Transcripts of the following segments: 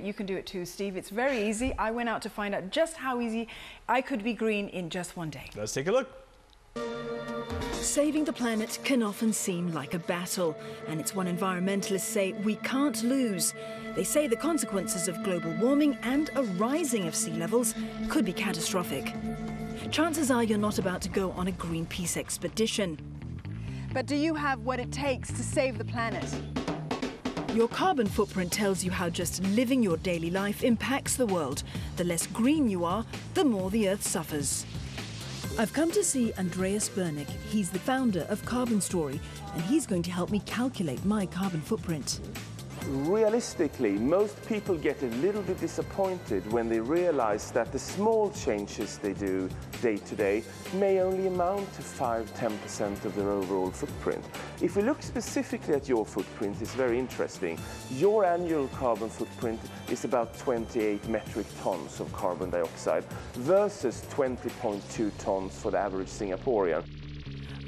You can do it too, Steve. It's very easy. I went out to find out just how easy I could be green in just one day. Let's take a look. Saving the planet can often seem like a battle, and it's one environmentalists say we can't lose. They say the consequences of global warming and a rising of sea levels could be catastrophic. Chances are you're not about to go on a Greenpeace expedition. But do you have what it takes to save the planet? Your carbon footprint tells you how just living your daily life impacts the world. The less green you are, the more the Earth suffers. I've come to see Andreas Bernig. He's the founder of Carbon Story, and he's going to help me calculate my carbon footprint. Realistically, most people get a little bit disappointed when they realize that the small changes they do day to day may only amount to 5–10% of their overall footprint. If we look specifically at your footprint, it's very interesting. Your annual carbon footprint is about 28 metric tons of carbon dioxide versus 20.2 tons for the average Singaporean.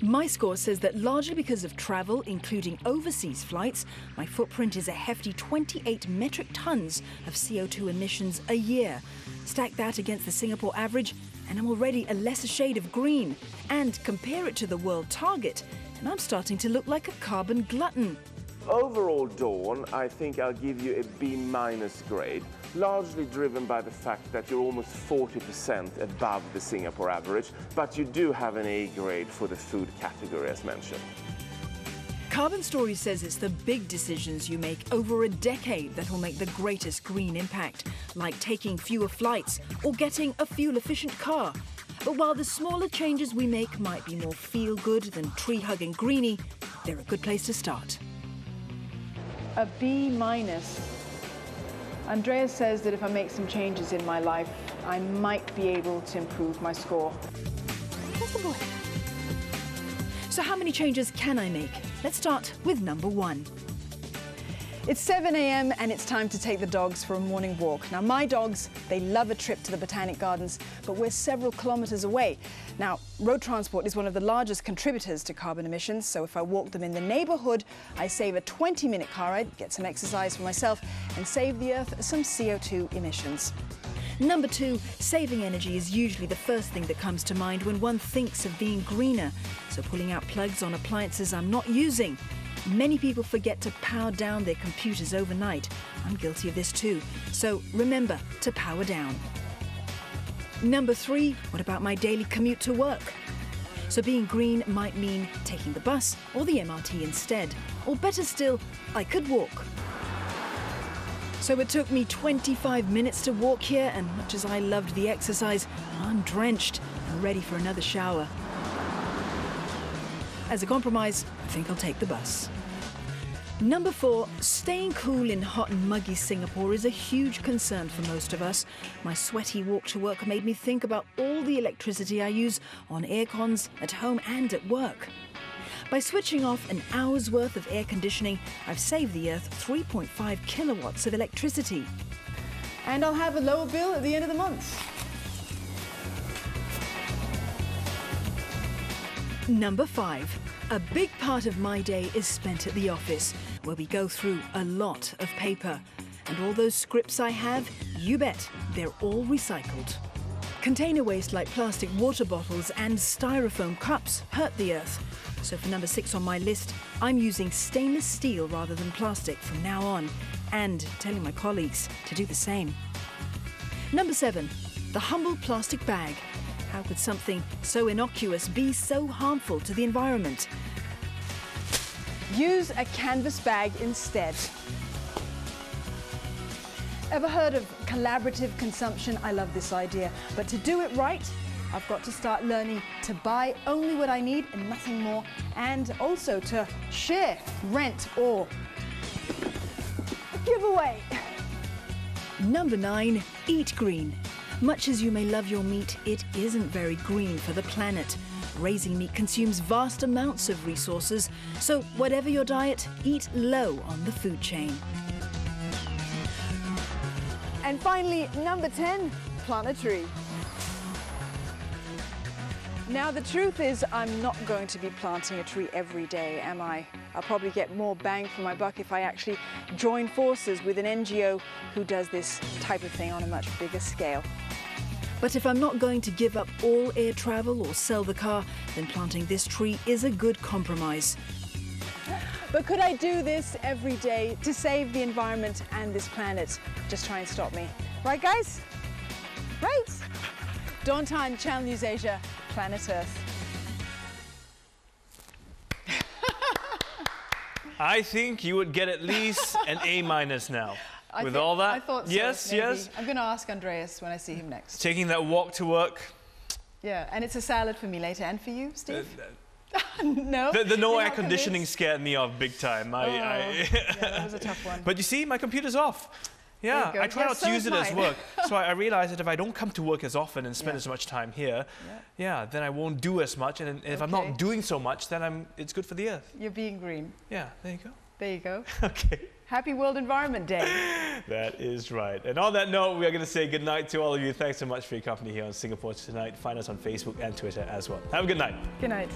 My score says that largely because of travel, including overseas flights, my footprint is a hefty 28 metric tons of CO2 emissions a year. Stack that against the Singapore average, and I'm already a lesser shade of green. And compare it to the world target, and I'm starting to look like a carbon glutton. Overall, Dawn, I think I'll give you a B- grade, largely driven by the fact that you're almost 40% above the Singapore average, but you do have an A grade for the food category, as mentioned. Carbon Story says it's the big decisions you make over a decade that will make the greatest green impact, like taking fewer flights or getting a fuel-efficient car. But while the smaller changes we make might be more feel-good than tree-hugging greenie, they're a good place to start. A B-. Andreas says that if I make some changes in my life, I might be able to improve my score. Where's the boy? So how many changes can I make? Let's start with number 1. It's 7 a.m. and it's time to take the dogs for a morning walk. Now, my dogs, they love a trip to the Botanic Gardens, but we're several kilometres away. Now, road transport is one of the largest contributors to carbon emissions, so if I walk them in the neighbourhood, I save a 20-minute car ride, get some exercise for myself, and save the Earth some CO2 emissions. Number 2, saving energy is usually the first thing that comes to mind when one thinks of being greener. So pulling out plugs on appliances I'm not using. Many people forget to power down their computers overnight. I'm guilty of this too. So remember to power down. Number 3, what about my daily commute to work? So being green might mean taking the bus or the MRT instead. Or better still, I could walk. So it took me 25 minutes to walk here, and much as I loved the exercise, I'm drenched and ready for another shower. As a compromise, I think I'll take the bus. Number 4, staying cool in hot and muggy Singapore is a huge concern for most of us. My sweaty walk to work made me think about all the electricity I use on air cons, at home and at work. By switching off an hour's worth of air conditioning, I've saved the Earth 3.5 kilowatts of electricity. And I'll have a lower bill at the end of the month. Number 5. A big part of my day is spent at the office, where we go through a lot of paper. And all those scripts I have, you bet, they're all recycled. Container waste like plastic water bottles and styrofoam cups hurt the Earth. So for number 6 on my list, I'm using stainless steel rather than plastic from now on, and telling my colleagues to do the same. Number 7. The humble plastic bag. How could something so innocuous be so harmful to the environment? Use a canvas bag instead. Ever heard of collaborative consumption? I love this idea. But to do it right, I've got to start learning to buy only what I need and nothing more, and also to share, rent, or give away. Number 9. Eat green. Much as you may love your meat, it isn't very green for the planet. Raising meat consumes vast amounts of resources, so whatever your diet, eat low on the food chain. And finally, number 10, plant a tree. Now, the truth is, I'm not going to be planting a tree every day, am I? I'll probably get more bang for my buck if I actually join forces with an NGO who does this type of thing on a much bigger scale. But if I'm not going to give up all air travel or sell the car, then planting this tree is a good compromise. But could I do this every day to save the environment and this planet? Just try and stop me. Right, guys? Right? Dawn Time, Channel News Asia, Planet Earth. I think you would get at least an A- now. With all that? I thought so, yes, maybe. yes. I'm going to ask Andreas when I see him next. Taking that walk to work. Yeah, and it's a salad for me later. And for you, Steve? No? The no You're air not conditioning convinced? scared me off big time. Yeah, that was a tough one. But you see, my computer's off. Yeah, There you go. I try Yeah, not so to use is it as mine. work. So I realized that if I don't come to work as often and spend Yeah. as much time here, then I won't do as much. And if I'm Okay. not doing so much, then it's good for the earth. You're being green. Yeah, there you go. There you go. Okay. Happy World Environment Day. That is right. And on that note, we are going to say good night to all of you. Thanks so much for your company here on Singapore Tonight. Find us on Facebook and Twitter as well. Have a good night. Good night.